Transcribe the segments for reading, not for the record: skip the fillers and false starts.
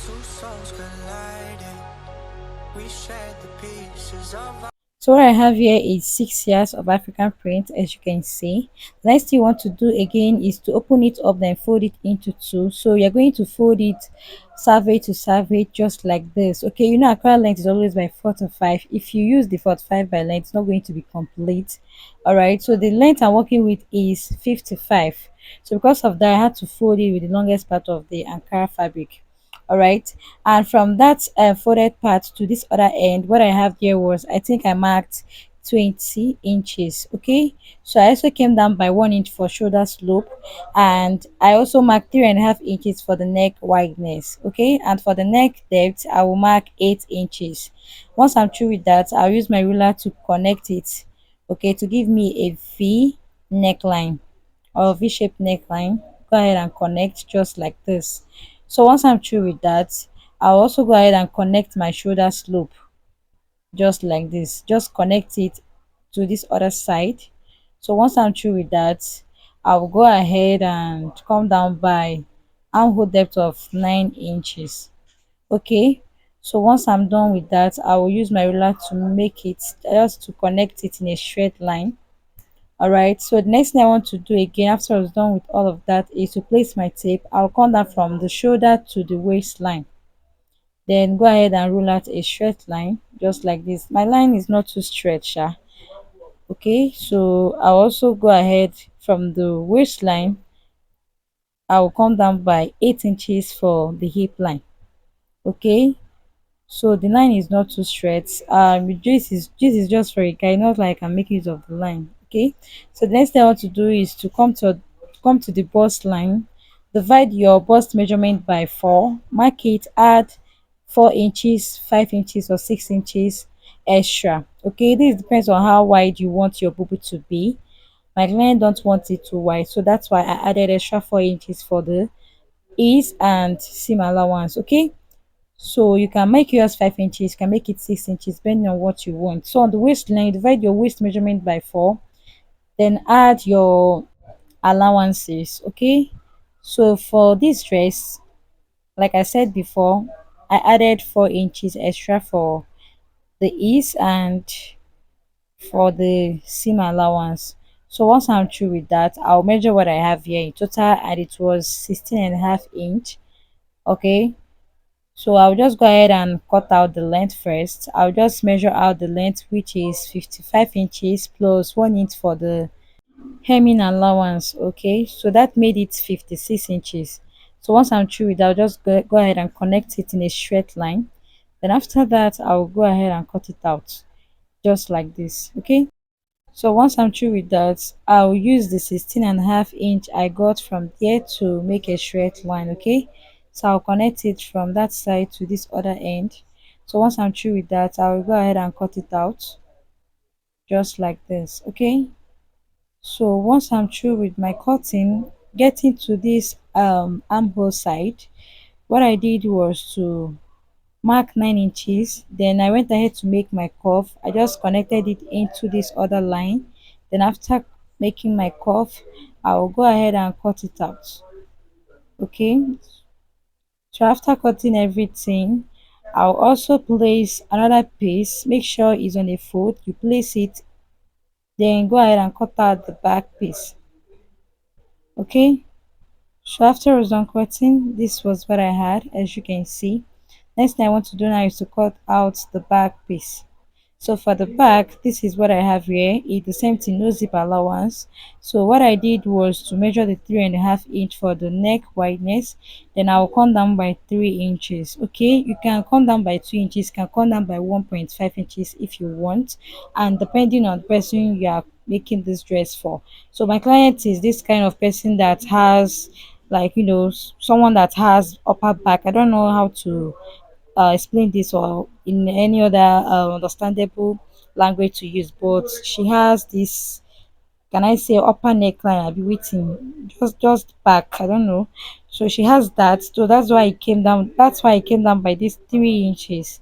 Two souls colliding. We shared the pieces of. So what I have here is 6 years of African print, as you can see. The next thing you want to do again is to open it up, then fold it into two. So you're going to fold it survey to survey, just like this. Okay, you know acrylic length is always by 4 to 5. If you use the 45 by length, it's not going to be complete. All right, so the length I'm working with is 55. So because of that, I had to fold it with the longest part of the Ankara fabric. All right, and from that folded part to this other end, what I have here was, I think I marked 20 inches. Okay, so I also came down by 1 inch for shoulder slope, and I also marked 3.5 inches for the neck wideness. Okay, and for the neck depth I will mark 8 inches. Once I'm through with that, I'll use my ruler to connect it, okay, to give me a V neckline or v-shaped neckline. Go ahead and connect just like this. So once I'm through with that, I'll also go ahead and connect my shoulder slope just like this. Just connect it to this other side. So once I'm through with that, I'll go ahead and come down by armhole depth of 9 inches. Okay, so once I'm done with that, I will use my ruler to make it, just to connect it in a straight line. All right, so the next thing I want to do again after I was done with all of that is to place my tape. I'll come down from the shoulder to the waistline, then go ahead and roll out a straight line just like this. My line is not too straight, sha. Okay, so I'll also go ahead from the waistline. I'll come down by 8 inches for the hip line. Okay, so the line is not too straight. This is just for a guide, not like I'm making use of the line. Okay, so the next thing I want to do is to come to the bust line. Divide your bust measurement by 4, mark it, add 4 inches, 5 inches or 6 inches extra. Okay, this depends on how wide you want your boobu to be. My client don't want it too wide, so that's why I added extra 4 inches for the ease and seam allowance. Okay, so you can make yours 5 inches, you can make it 6 inches, depending on what you want. So on the waistline, divide your waist measurement by 4, then add your allowances. Okay, so for this dress, like I said before, I added 4 inches extra for the ease and for the seam allowance. So once I'm through with that, I'll measure what I have here in total, and it was 16.5 inch. Okay, so I'll just go ahead and cut out the length first. I'll just measure out the length, which is 55 inches plus 1 inch for the hemming allowance. Okay, so that made it 56 inches. So once I'm through with that, I'll just go ahead and connect it in a straight line. Then after that, I'll go ahead and cut it out just like this. Okay, so once I'm through with that, I'll use the 16.5 inch I got from there to make a straight line. Okay, so I'll connect it from that side to this other end. So once I'm through with that, I'll go ahead and cut it out just like this. Okay, so once I'm through with my cutting, getting to this armhole side, what I did was to mark 9 inches. Then I went ahead to make my curve. I just connected it into this other line. Then after making my curve, I will go ahead and cut it out. Okay, so after cutting everything, I'll also place another piece. Make sure it's on a fold. You place it, then go ahead and cut out the back piece. Okay, so after I was done cutting, this was what I had, as you can see. Next thing I want to do now is to cut out the back piece. So for the back, this is what I have here. It's the same thing, no zip allowance. So what I did was to measure the 3.5 inch for the neck wideness. Then I'll come down by 3 inches. Okay, you can come down by 2 inches, you can come down by 1.5 inches if you want, and depending on the person you are making this dress for. So my client is this kind of person that has, like, someone that has upper back. I don't know how to explain this or in any other understandable language to use, but she has this, can I say, upper neckline, I'll be waiting, just back, I don't know. So she has that, so that's why it came down by these 3 inches.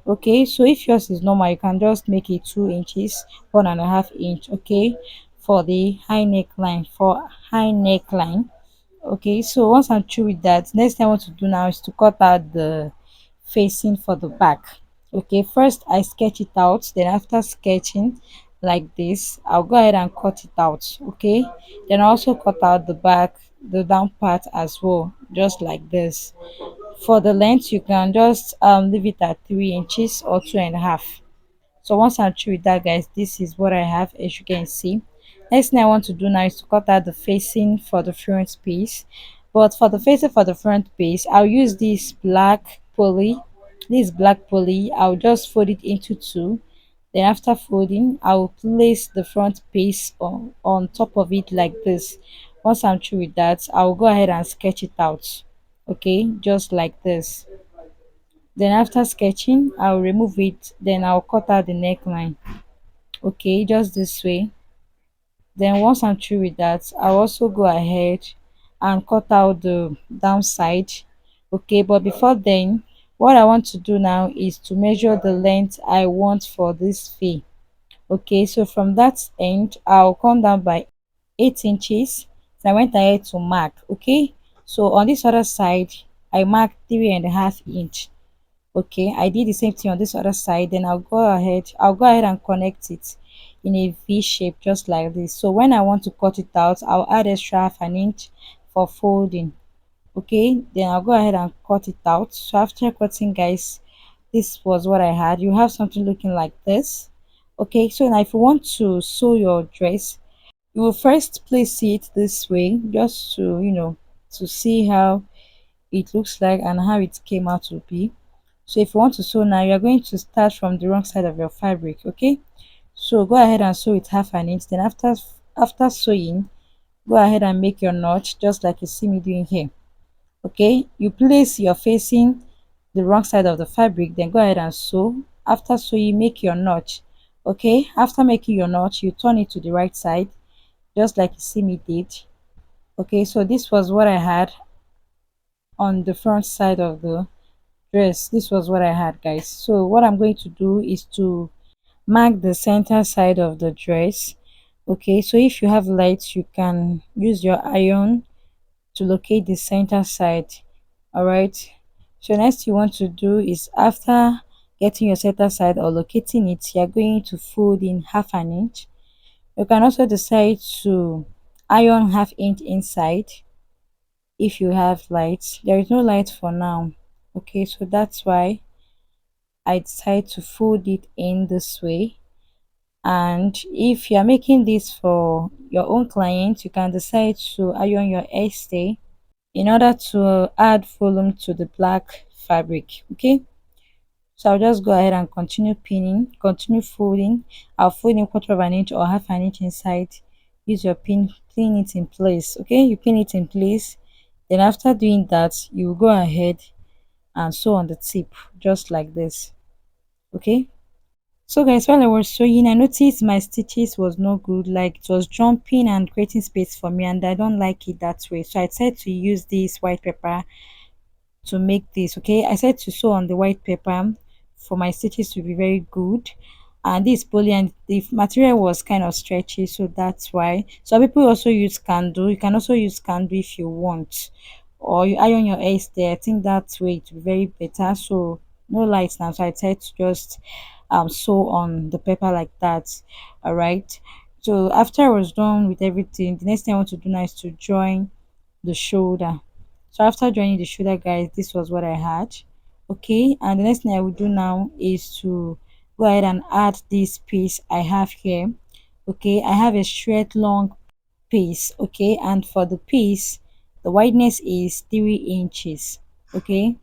Okay, so if yours is normal, you can just make it 2 inches, 1.5 inch. Okay, for the high neckline, Okay, so once I'm through with that, next thing I want to do now is to cut out the facing for the back. Okay, first I sketch it out, then after sketching like this, I'll go ahead and cut it out. Okay, then I also cut out the back, the down part as well, just like this. For the length, you can just leave it at 3 inches or 2.5. So once I'm through with that, guys, this is what I have, as you can see. Next thing I want to do now is to cut out the facing for the front piece. But for the facing for the front piece, I'll use this black poly. This black poly, I'll just fold it into two. Then after folding, I'll place the front piece on top of it like this. Once I'm through with that, I'll go ahead and sketch it out. Okay, just like this. Then after sketching, I'll remove it. Then I'll cut out the neckline. Okay, just this way. Then once I'm through with that, I'll also go ahead and cut out the downside. Okay, but before then, what I want to do now is to measure the length I want for this fee. Okay, so from that end, I'll come down by 8 inches. So I went ahead to mark. Okay, so on this other side, I marked 3.5 inch. Okay, I did the same thing on this other side. Then I'll go ahead and connect it in a V shape, just like this. So when I want to cut it out, I'll add extra half an inch for folding. Okay, then I'll go ahead and cut it out. So after cutting, guys, this was what I had. You have something looking like this. Okay, so now if you want to sew your dress, you will first place it this way, just to to see how it looks like and how it came out to be. So if you want to sew now, you're going to start from the wrong side of your fabric. Okay, so go ahead and sew it half an inch. Then after sewing, go ahead and make your notch, just like you see me doing here. Okay, you place your facing the wrong side of the fabric, then go ahead and sew. After sewing, make your notch. Okay, after making your notch, you turn it to the right side, just like you see me did. Okay, so this was what I had on the front side of the dress. This was what I had, guys. So what I'm going to do is to mark the center side of the dress. Okay, so if you have lights, you can use your iron to locate the center side. All right, so next you want to do is, after getting your center side or locating it, you're going to fold in half an inch. You can also decide to iron half inch inside if you have light. There is no light for now. Okay, so that's why I decided to fold it in this way. And if you're making this for your own client, you can decide to iron your hairstay in order to add volume to the black fabric. Okay, so I'll just go ahead and continue pinning, continue folding. I'll fold in quarter of an inch or half an inch inside. Use your pin it in place. Okay, you pin it in place. Then after doing that, you go ahead and sew on the tip, just like this. Okay, so guys, while I was sewing, I noticed my stitches was not good, like it was jumping and creating space for me, and I don't like it that way. So I decided to use this white paper to make this. Okay, I said to sew on the white paper for my stitches to be very good. And this poly, and the material was kind of stretchy, so that's why. Some people also use candle. You can also use candle if you want, or you iron your hair there. I think that way it will be very better. So no lights now, so I decided to just sew on the paper like that. All right, so after I was done with everything, the next thing I want to do now is to join the shoulder. So after joining the shoulder, guys, this was what I had. Okay, and the next thing I will do now is to go ahead and add this piece I have here. Okay, I have a straight long piece. Okay, and for the piece, the wideness is 3 inches. Okay,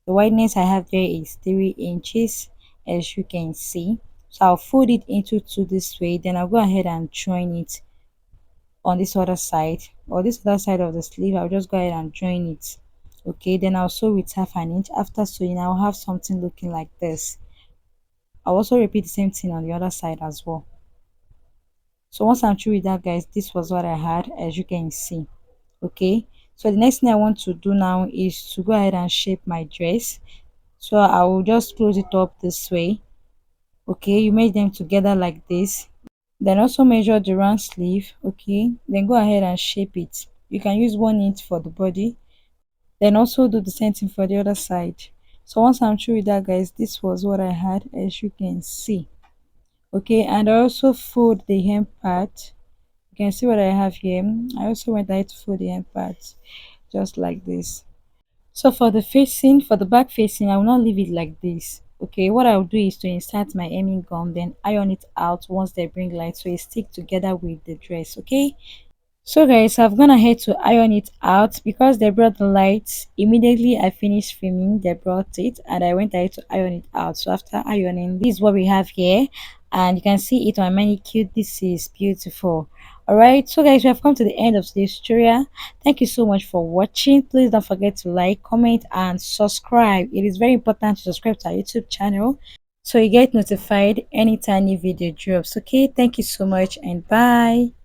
the wideness I have there is 3 inches, as you can see. So I'll fold it into two this way, then I'll go ahead and join it on this other side, or this other side of the sleeve. I'll just go ahead and join it. Okay, then I'll sew with half an inch. After sewing, I'll have something looking like this. I'll also repeat the same thing on the other side as well. So once I'm through with that, guys, this was what I had, as you can see. Okay, so the next thing I want to do now is to go ahead and shape my dress. So I will just close it up this way. Okay, you make them together like this. Then also measure the round sleeve. Okay, then go ahead and shape it. You can use 1 inch for the body, then also do the same thing for the other side. So once I'm through with that, guys, this was what I had, as you can see. Okay, and I also fold the hem part. You can see what I have here. I also went ahead to fold the hem part just like this. So for the facing, for the back facing, I will not leave it like this. Okay, what I'll do is to insert my hemming gum, then iron it out once they bring light so it stick together with the dress. Okay, so guys, I've gone ahead to iron it out because they brought the lights. Immediately I finished filming, they brought it and I went ahead to iron it out. So after ironing, this is what we have here, and you can see it on manicure. This is beautiful. Alright, so guys, we have come to the end of today's tutorial. Thank you so much for watching. Please don't forget to like, comment and subscribe. It is very important to subscribe to our YouTube channel so you get notified anytime new video drops. Okay, thank you so much and bye.